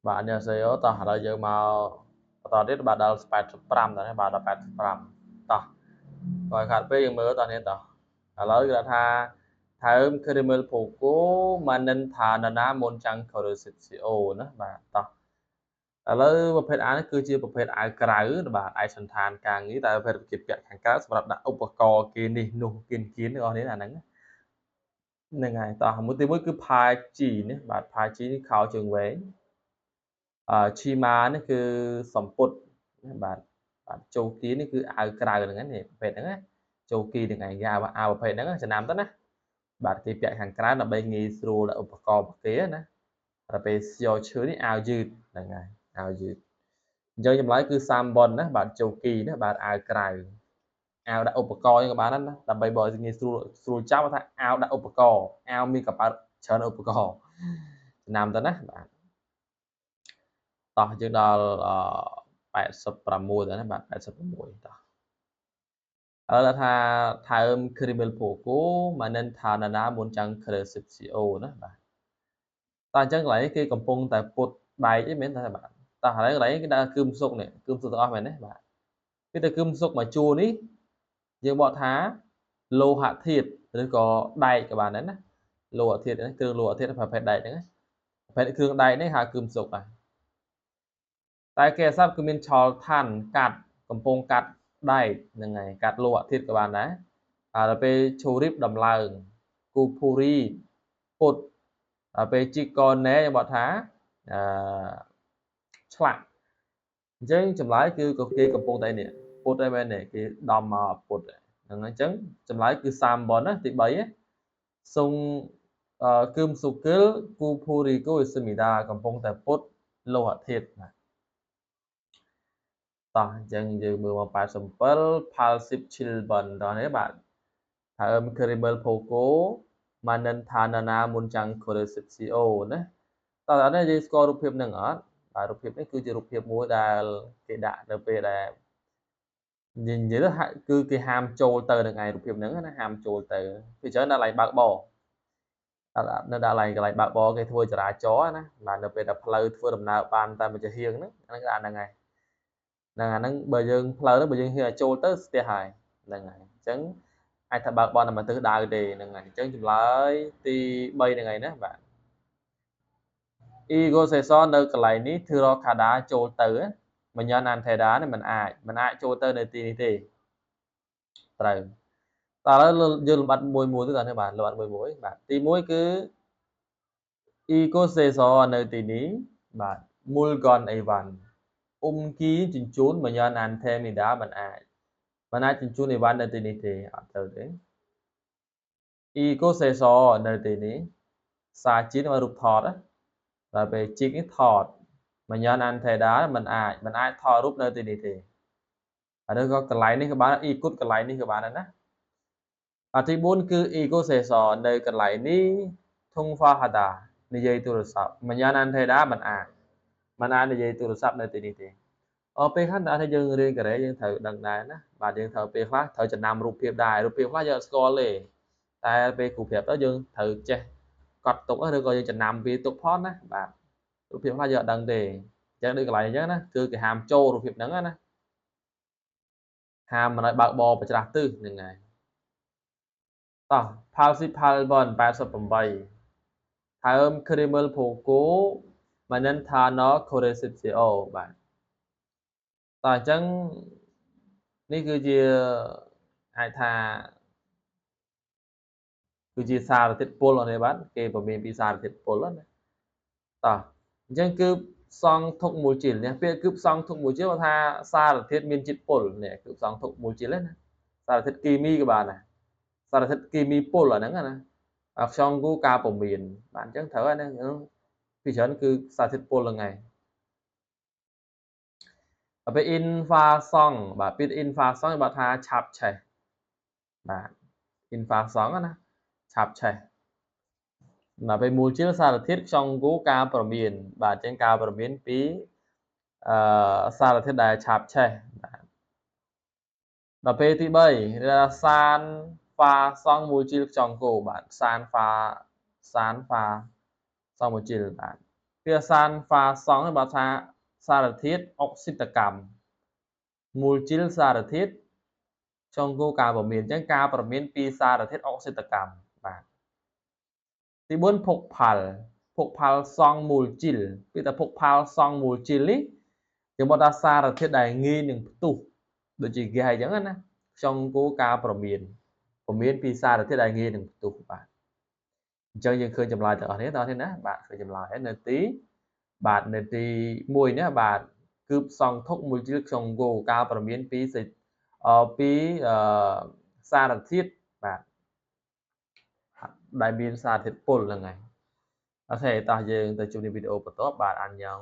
bạn nhớ sẽ tao là giờ màu tao biết bạn đã 85 rồi bạn đã 85 tao rồi khát bây giờ mới tao nên tao là cái tha thơm caramel phủ cố mà nên thà là môn trắng color CCO nữa bạn tao là một phép án cứ chia một phép ai cày bạn ai sẵn thàn càng nghĩ tại phép kịp kẹt hàng cá sắp đặt ốc co kia đi nụ kiên kiến nữa thế là nắng này ngày tao không muốn tìm với cứ pie chỉ nữa bạn pie chỉ khảo trường về chi mà nóคือสมปุตបាទបាទចូលគីនេះគឺអាវក្រៅហ្នឹងនេះប្រភេទហ្នឹងណាចូលគីទាំងឯងអាវប្រភេទហ្នឹងចំណាំទៅណាបាទគេពាក់ខាងក្រៅដើម្បីងាយស្រួលឧបករណ៍របស់គេណាតែពេលយកឈើនេះអាវយឺតហ្នឹងហើយអាវយឺតអញ្ចឹងចម្លើយគឺ30ណាបាទចូលគីណាបាទអាវក្រៅអាវដាក់ឧបករណ៍ហ្នឹងក៏បានដែរណាដើម្បីបើងាយស្រួលចាប់ថាអាវដាក់ឧបករណ៍អាវមានកប៉ាល់ច្រើនឧបករណ៍ចំណាំទៅណាបាទតោះយើងដល់86ដែរណាបាទ86តោះឥឡូវថាថើម criminal ពូគូមកនឹងថាណាមុនចាំង CCO ណាបាទតោះអញ្ចឹងកន្លែងនេះគេកំពុងតែពុតបែកអីមែនទេបាទតោះឥឡូវកន្លែងគេដាក់គឹមសុកនេះគឹមសុកទាំងអស់មែនទេបាទគឺតែគឹមសុកមួយជួរនេះយើងបកថាលោហៈធាតុឬក៏ដែកក៏បានដែរណាលោហៈធាតុហ្នឹងគ្រឿងលោហៈធាតុប្រភេទដែកហ្នឹងប្រភេទគ្រឿងដែកនេះហៅគឹមសុកបាទតែគេអាសត្វគឺមានឆល់ឋានកាត់កំពុងកាត់ដែកហ្នឹងហើយកាត់លោហៈធាតុក៏បានដែរដល់ពេលឈូរីបដំឡើងគូភូរីពុតដល់ពេលជីកណែបត់ថាឆ្លាក់អញ្ចឹងចម្លើយគឺគេកំពុងតែនេះពុតឯមែនទេគេដំមកពុតហ្នឹងអញ្ចឹងចម្លើយគឺ30ណាទី3សុងគឹមសុគិលគូភូរីគូសមីដាកំពុងតែពុតលោហៈធាតុណាតោះអញ្ចឹងយើងមើលមក87 Pulsip Chilbon ដល់នេះបាទហើម Caramel Poco មកនឹងថាណាមុនចាំង CCO ណាតោះនេះយើងស្គាល់រូបភាពហ្នឹងអត់បាទរូបភាពនេះគឺជារូបភាពមួយដែលគេដាក់នៅពេលដែលនិយាយទៅគឺគេហាមចូលទៅនឹងឯរូបភាពហ្នឹងណាហាមចូលទៅពីច្រើនដល់កន្លែងបើកបរនៅដល់កន្លែងបើកបរគេធ្វើចរាចរណ៍ណាបាទនៅពេលដែលផ្លូវធ្វើដំណើរបានតែមួយហៀងហ្នឹងអាហ្នឹងហើយហ្នឹងបើយើងផ្លូវហ្នឹងបើយើងហ៊ានចូលទៅស្ទះហើយហ្នឹងហើយអញ្ចឹងអាចថាបើកបរតែមកទិសដៅទេហ្នឹងហើយអញ្ចឹងចម្លើយទី3ហ្នឹងហើយណាបាទ ego session នៅកន្លែងនេះធ្វើរកខាដាចូលទៅមញ្ញាន antheda នេះមិនអាចចូលទៅនៅទីនេះទេត្រូវតើឥឡូវយើងលំអិតមួយទៅតាមនេះបាទលំអិតមួយបាទទី1គឺ ego session នៅទីនេះបាទ mulgon evan គីជញ្ជូនមញ្ញាន anthemida មិនអាចជញ្ជូនអីវ៉ាន់នៅទីនេះទេអត់ទៅទេ ego session នៅទីនេះសាជីនមករូបថតដល់ពេលជីកនេះថតមញ្ញាន antheda មិនអាចថតរូបនៅទីនេះទេហើយក៏កន្លែងនេះក៏បាន e គុតកន្លែងនេះក៏បានដែរណាទី4គឺ ego session នៅកន្លែងនេះធុង fahada និយាយទូរស័ព្ទមញ្ញាន antheda មិនអាចនិយាយទូរស័ព្ទនៅទីនេះទេពេលខ្លះដល់តែយើងរៀនកូរ៉េយើងត្រូវដឹងដែរណាបាទយើងត្រូវពេលខ្លះត្រូវចំណាំរូបភាពដែររូបភាពខ្លះយើងអត់ស្គាល់ទេតែពេលគ្រូប្រាប់ទៅយើងត្រូវចេះកត់ទុកឬក៏យើងចំណាំវាទុកផងណាបាទរូបភាពខ្លះយើងអត់ដឹងទេអញ្ចឹងដូចកន្លែងអញ្ចឹងណាគឺគេហាមចូលរូបភាពហ្នឹងណាហាមមិនឲ្យបើកបរប្រច្រាស់ទិសហ្នឹងហើយតោះ Pulsip Palbon 88ថើម Caramel Poco មកនឹង Thano Coresipcio បាទតោះអញ្ចឹងនេះគឺជាអាចថាគឺជាសារធាតុពុលនេះបាទគេពមៀនពីសារធាតុពុលណាតោះអញ្ចឹងគឺសង់ធុកមូលជីលនេះពាក្យគឺផ្សងធុកមូលជីលថាសារធាតុមានជាតិពុលនេះគឺផ្សងធុកមូលជីលណាសារធាតុគីមីក៏បានដែរសារធាតុគីមីពុលអាហ្នឹងណាខ្យងគូការពមៀនបាទអញ្ចឹងត្រូវហើយណាពីច្រើនគឺសារធាតុពុលហ្នឹងឯងពេល infrason បាទពាក្យ infrason បាទថាឆាប់ឆេះបាទ infrason ណាឆាប់ឆេះដល់ពេលមូលជាតិសារធាតុខ្យងគូការប្រមានបាទអញ្ចឹងការប្រមានពីសារធាតុដែលឆាប់ឆេះបាទដល់ពេលទី3សានហ្វាសង់មូលជាតិខ្យងគូបាទសានហ្វាសង់មូលជាតិបាទ Pia san pha song hay bảo thaសារធាតុអុកស៊ីតកម្ម Mulchil សារធាតុtrong côការប្រមានអញ្ចឹងការប្រមានពីសារធាតុអុកស៊ីតកម្មបាទទី4ភោគផលសង់ Mulchil ពីតែភោគផលសង់ Mulchil នេះគេមកថាសារធាតុដែលងាយនឹងផ្ទុះដូចជា gas អញ្ចឹងណាtrong côការប្រមានពីសារធាតុដែលងាយនឹងផ្ទុះបាទអញ្ចឹងយើងឃើញចម្លើយទាំងអស់នេះតើណាបាទឃើញចម្លើយនៅទី1នេះបាទគឺផ្សំធុក Mulchil ក្នុងគោការប្រមានពីសារធាតុបាទដែលមានសារធាតុពុលហ្នឹងហើយអូខេតោះយើងទៅជួបในវីដេអូបន្ទាប់បាទអញ្ញង